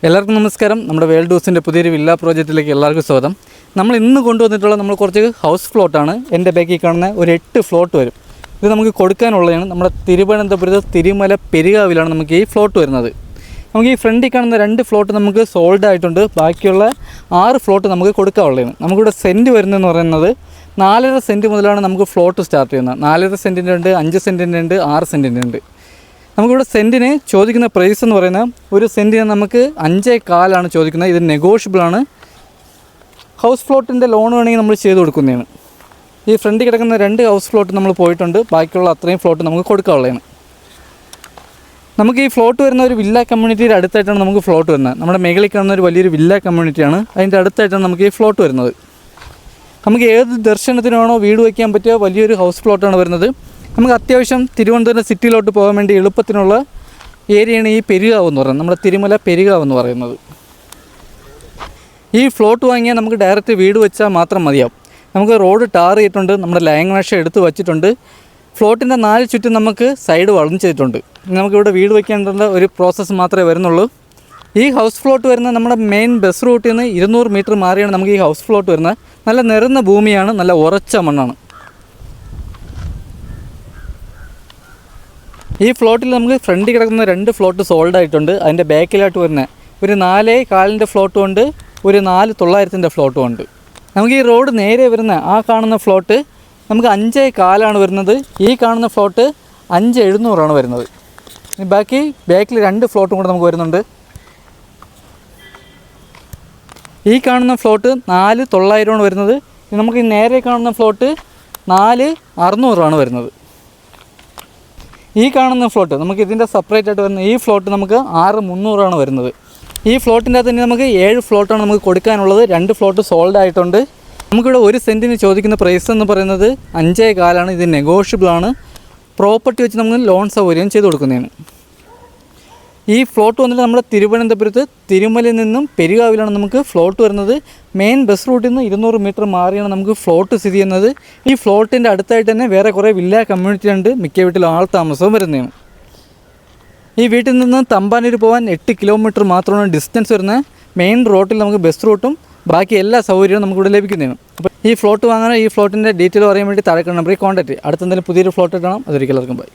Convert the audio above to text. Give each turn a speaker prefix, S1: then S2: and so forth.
S1: എല്ലാവർക്കും നമസ്കാരം. നമ്മുടെ വേൾഡ് ഹൗസിൻ്റെ പുതിയൊരു വില്ല പ്രോജക്റ്റിലേക്ക് എല്ലാവർക്കും സ്വാഗതം. നമ്മൾ ഇന്ന് കൊണ്ടുവന്നിട്ടുള്ള കുറച്ച് ഹൗസ് ഫ്ലോട്ടാണ്. എൻ്റെ ബാക്കിൽ കാണുന്ന ഒരു 8 ഫ്ലോട്ട് വരും. ഇത് നമുക്ക് കൊടുക്കാനുള്ളതാണ്. നമ്മുടെ തിരുവനന്തപുരത്ത് തിരുമല പെരുകാവിലാണ് നമുക്ക് ഈ ഫ്ലോട്ട് വരുന്നത്. നമുക്ക് ഈ ഫ്രണ്ടിൽ കാണുന്ന 2 ഫ്ലോട്ട് നമുക്ക് സോൾഡ് ആയിട്ടുണ്ട്. ബാക്കിയുള്ള 6 ഫ്ലോട്ട് നമുക്ക് കൊടുക്കാനുള്ളതാണ്. നമുക്കിവിടെ സെൻറ്റ് വരുന്നതെന്ന് പറയുന്നത് 4.5 സെൻറ്റ് മുതലാണ് നമുക്ക് ഫ്ലോട്ട് സ്റ്റാർട്ട് ചെയ്യുന്നത്. 4.5 സെൻറ്റിൻ്റെ ഉണ്ട്, 5 സെൻറ്റിൻ്റെ ഉണ്ട്, 6 സെൻറ്റിൻ്റെ ഉണ്ട്. നമുക്കിവിടെ സെൻറ്റിന് ചോദിക്കുന്ന പ്രൈസ് എന്ന് പറയുന്നത് ഒരു സെൻറ്റിന് നമുക്ക് 5.25 ചോദിക്കുന്നത്. ഇത് നെഗോഷ്യബിളാണ്. ഹൗസ് ഫ്ലോട്ടിൻ്റെ ലോൺ വേണമെങ്കിൽ നമ്മൾ ചെയ്ത് കൊടുക്കുന്നതാണ്. ഈ ഫ്രണ്ടിൽ കിടക്കുന്ന 2 ഹൗസ് ഫ്ലോട്ട് നമ്മൾ പോയിട്ടുണ്ട്. ബാക്കിയുള്ള അത്രയും ഫ്ലോട്ട് നമുക്ക് കൊടുക്കാനുള്ളതാണ്. നമുക്ക് ഈ ഫ്ലോട്ട് വരുന്ന ഒരു വില്ല കമ്മ്യൂണിറ്റിയുടെ അടുത്തായിട്ടാണ് നമുക്ക് ഫ്ലോട്ട് വരുന്നത്. നമ്മുടെ മേഖലയിൽ കാണുന്ന ഒരു വലിയൊരു വില്ല കമ്മ്യൂണിറ്റിയാണ്. അതിൻ്റെ അടുത്തായിട്ടാണ് നമുക്ക് ഈ ഫ്ലോട്ട് വരുന്നത്. നമുക്ക് ഏത് ദർശനത്തിനാണോ വീട് വയ്ക്കാൻ പറ്റിയ വലിയൊരു ഹൗസ് ഫ്ലോട്ടാണ് വരുന്നത്. നമുക്ക് അത്യാവശ്യം തിരുവനന്തപുരം സിറ്റിയിലോട്ട് പോകാൻ വേണ്ടി എളുപ്പത്തിനുള്ള ഏരിയയാണ് ഈ പെരുകാവ് എന്ന് പറയുന്നത്. നമ്മുടെ തിരുമല പെരുകാവ് എന്ന് പറയുന്നത്. ഈ ഫ്ലോട്ട് വാങ്ങിയാൽ നമുക്ക് ഡയറക്റ്റ് വീട് വെച്ചാൽ മാത്രം മതിയാവും. നമുക്ക് റോഡ് ടാർ ചെയ്തിട്ടുണ്ട്, നമ്മുടെ ലൈൻ മേശ എടുത്ത് വച്ചിട്ടുണ്ട്. ഫ്ലോട്ടിൻ്റെ 4 ചുറ്റും നമുക്ക് സൈഡ് വളഞ്ഞിട്ടുണ്ട്. നമുക്കിവിടെ വീട് വയ്ക്കേണ്ട ഒരു പ്രോസസ്സ് മാത്രമേ വരുന്നുള്ളൂ. ഈ ഹൗസ് ഫ്ലോട്ട് വരുന്ന നമ്മുടെ മെയിൻ ബസ് റൂട്ടിൽ നിന്ന് 200 മീറ്റർ മാറിയാണ് നമുക്ക് ഈ ഹൗസ് ഫ്ലോട്ട് വരുന്നത്. നല്ല നിരന്ന ഭൂമിയാണ്, നല്ല ഉറച്ച മണ്ണാണ്. ഈ ഫ്ലോട്ടിൽ നമുക്ക് ഫ്രണ്ടിൽ കിടക്കുന്ന 2 ഫ്ലോട്ട് സോൾഡ് ആയിട്ടുണ്ട്. അതിൻ്റെ ബാക്കിലായിട്ട് വരുന്ന ഒരു 4.25 ഫ്ലോട്ടും ഉണ്ട്, ഒരു 4.900 ഫ്ലോട്ടും ഉണ്ട്. നമുക്ക് ഈ റോഡ് നേരെ വരുന്ന ആ കാണുന്ന ഫ്ലോട്ട് നമുക്ക് 5.25 വരുന്നത്. ഈ കാണുന്ന ഫ്ലോട്ട് 5.700 വരുന്നത്. ബാക്കിൽ 2 ഫ്ലോട്ടും കൂടെ നമുക്ക് വരുന്നുണ്ട്. ഈ കാണുന്ന ഫ്ലോട്ട് 4.900 വരുന്നത്. നമുക്ക് ഈ നേരെ കാണുന്ന ഫ്ലോട്ട് 4.600 വരുന്നത്. ഈ കാണുന്ന ഫ്ലോട്ട് നമുക്ക് ഇതിൻ്റെ സെപ്പറേറ്റ് ആയിട്ട് വരുന്ന ഈ ഫ്ലോട്ട് നമുക്ക് 6.300 വരുന്നത്. ഈ ഫ്ലോട്ടിൻ്റെ അകത്ത് തന്നെ നമുക്ക് 7 ഫ്ലോട്ടാണ് നമുക്ക് കൊടുക്കാനുള്ളത്. 2 ഫ്ലോട്ട് സോൾഡ് ആയിട്ടുണ്ട്. നമുക്കിവിടെ ഒരു സെൻറ്റിന് ചോദിക്കുന്ന പ്രൈസ് എന്ന് പറയുന്നത് 5.25. ഇത് നെഗോഷ്യബിളാണ്. പ്രോപ്പർട്ടി വെച്ച് നമുക്ക് ലോൺ സൗകര്യം ചെയ്ത് കൊടുക്കുന്നതാണ്. ഈ ഫ്ലോട്ട് വന്നിട്ട് നമ്മുടെ തിരുവനന്തപുരത്ത് തിരുമലയിൽ നിന്നും പെരുകാവിലാണ് നമുക്ക് ഫ്ലോട്ട് വരുന്നത്. മെയിൻ ബസ് റൂട്ടിൽ നിന്ന് 200 മീറ്റർ മാറിയാണ് നമുക്ക് ഫ്ലോട്ട് സ്ഥിതി ചെയ്യുന്നത്. ഈ ഫ്ലോട്ടിൻ്റെ അടുത്തായിട്ട് തന്നെ വേറെ കുറേ വില്ല കമ്മ്യൂണിറ്റി ഉണ്ട്. മിക്ക വീട്ടിലും ആൾ താമസവും വരുന്നതാണ്. ഈ വീട്ടിൽ നിന്ന് തമ്പാനൂർ പോകാൻ 8 കിലോമീറ്റർ മാത്രമാണ് ഡിസ്റ്റൻസ് വരുന്നത്. മെയിൻ റോട്ടിൽ നമുക്ക് ബസ് റൂട്ടും ബാക്കി എല്ലാ സൗകര്യവും നമുക്കിവിടെ ലഭിക്കുന്നതാണ്. അപ്പോൾ ഈ ഫ്ലോട്ട് വാങ്ങാനോ ഈ ഫ്ലോട്ടിൻ്റെ ഡീറ്റെയിൽ അറിയാൻ വേണ്ടി താഴെ നമ്പറിൽ കോൺടാക്റ്റ്. അടുത്തെന്തെങ്കിലും പുതിയൊരു ഫ്ലോട്ട് കാണാം. അതൊരിക്കലും ബൈ.